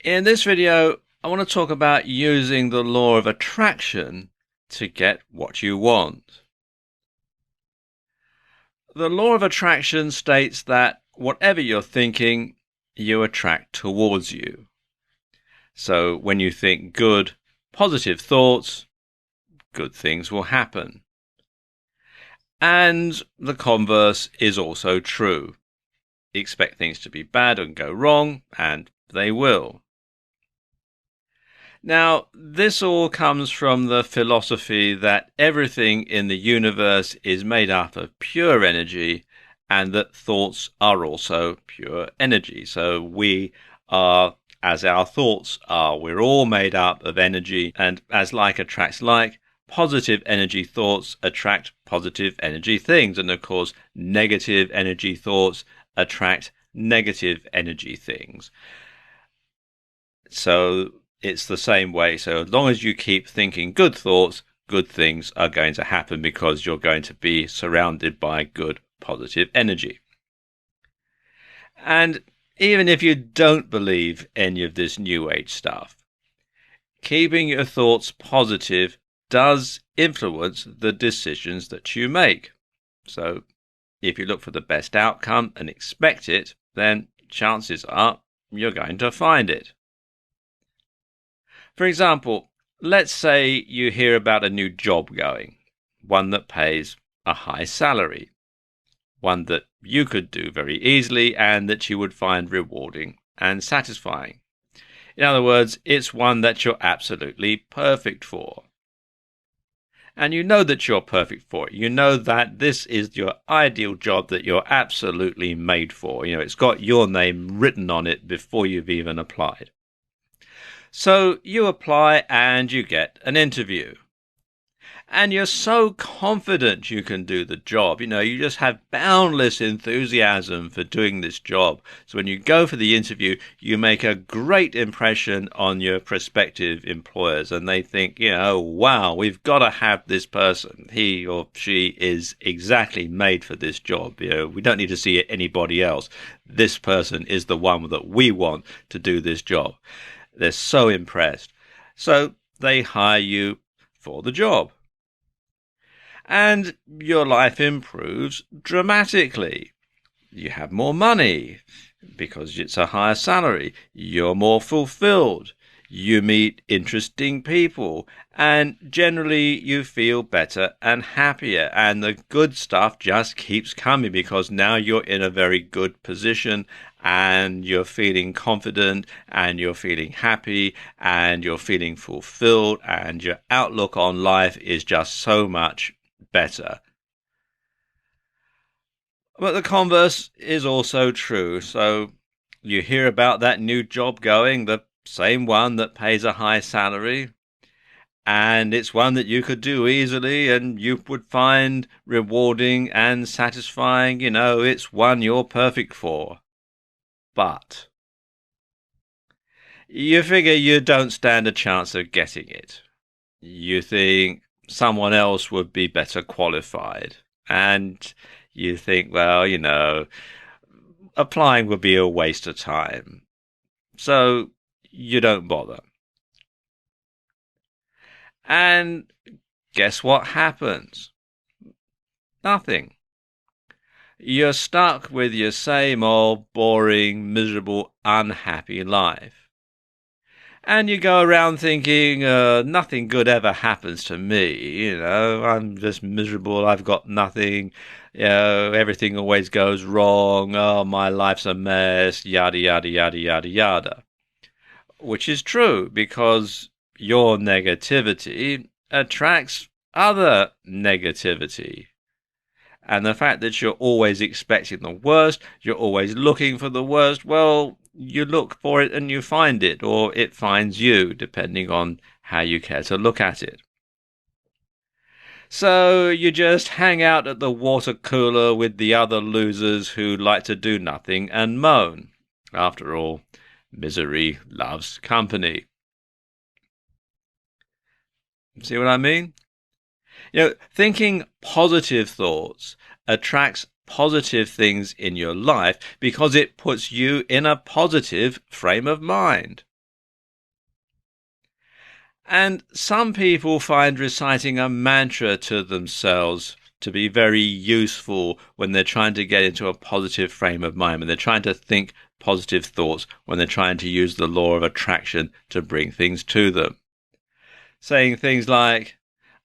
In this video, I want to talk about using the law of attraction to get what you want. The law of attraction states that whatever you're thinking, you attract towards you. So when you think good, positive thoughts, good things will happen. And the converse is also true. Expect things to be bad and go wrong, and they will. Now, this all comes from the philosophy that everything in the universe is made up of pure energy and that thoughts are also pure energy. So we are, as our thoughts are, we're all made up of energy, and as like attracts like, positive energy thoughts attract positive energy things. And of course, negative energy thoughts attract negative energy things. So it's the same way. So as long as you keep thinking good thoughts, good things are going to happen because you're going to be surrounded by good, positive energy. And even if you don't believe any of this New Age stuff, keeping your thoughts positive does influence the decisions that you make. So if you look for the best outcome and expect it, then chances are you're going to find it. For example, let's say you hear about a new job going, one that pays a high salary, one that you could do very easily and that you would find rewarding and satisfying. In other words, it's one that you're absolutely perfect for. And you know that you're perfect for it. You know that this is your ideal job that you're absolutely made for. You know, it's got your name written on it before you've even applied. So you apply and you get an interview. And you're so confident you can do the job. You know, you just have boundless enthusiasm for doing this job. So when you go for the interview, you make a great impression on your prospective employers. And they think, you know, wow, we've got to have this person. He or she is exactly made for this job. You know, we don't need to see anybody else. This person is the one that we want to do this job. They're so impressed. So they hire you for the job. And your life improves dramatically. You have more money because it's a higher salary. You're more fulfilled. You meet interesting people. And generally you feel better and happier. And the good stuff just keeps coming because now you're in a very good position and you're feeling confident and you're feeling happy and you're feeling fulfilled and your outlook on life is just so much better. But the converse is also true. So you hear about that new job going, the same one that pays a high salary, and it's one that you could do easily and you would find rewarding and satisfying. You know, it's one you're perfect for. But you figure you don't stand a chance of getting it. You think someone else would be better qualified. And you think, well, you know, applying would be a waste of time. So you don't bother. And guess what happens? Nothing. You're stuck with your same old boring, miserable, unhappy life. And you go around thinking, nothing good ever happens to me, you know, I'm just miserable, I've got nothing, you know, everything always goes wrong, oh, my life's a mess, yada, yada, yada, yada, yada. Which is true, because your negativity attracts other negativity. And the fact that you're always expecting the worst, you're always looking for the worst, well, you look for it and you find it, or it finds you, depending on how you care to look at it. So you just hang out at the water cooler with the other losers who like to do nothing and moan. After all, misery loves company. See what I mean? You know, thinking positive thoughts attracts positive things in your life because it puts you in a positive frame of mind. And some people find reciting a mantra to themselves to be very useful when they're trying to get into a positive frame of mind, when they're trying to think positive thoughts, when they're trying to use the law of attraction to bring things to them. Saying things like,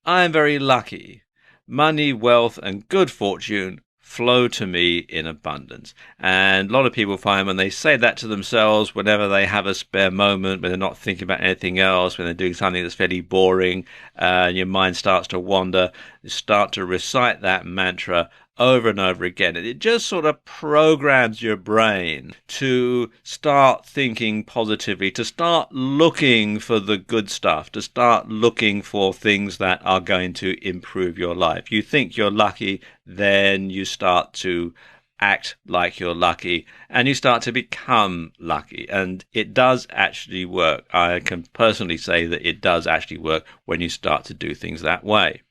I am very lucky. Money, wealth, and good fortune flow to me in abundance. And a lot of people find when they say that to themselves, whenever they have a spare moment, when they're not thinking about anything else, when they're doing something that's fairly boring, and your mind starts to wander, you start to recite that mantra over and over again. And it just sort of programs your brain to start thinking positively, to start looking for the good stuff, to start looking for things that are going to improve your life. You think you're lucky, then you start to act like you're lucky, and you start to become lucky. And it does actually work. I can personally say that it does actually work when you start to do things that way.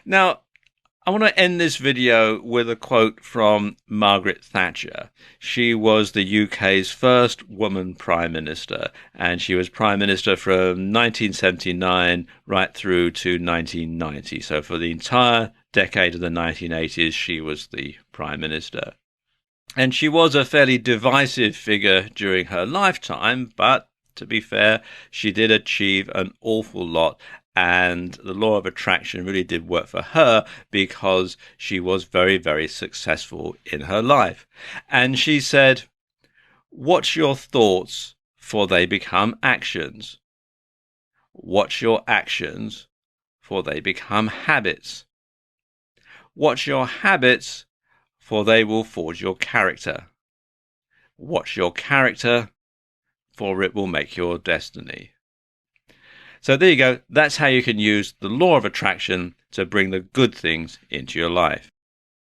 Now, I want to end this video with a quote from Margaret Thatcher. She was the UK's first woman Prime Minister, and she was Prime Minister from 1979 right through to 1990. So for the entire decade of the 1980s, she was the Prime Minister. And she was a fairly divisive figure during her lifetime, but to be fair, she did achieve an awful lot. And the law of attraction really did work for her because she was very, very successful in her life. And she said, watch your thoughts, for they become actions. Watch your actions, for they become habits. Watch your habits, for they will forge your character. Watch your character, for it will make your destiny. So there you go. That's how you can use the law of attraction to bring the good things into your life.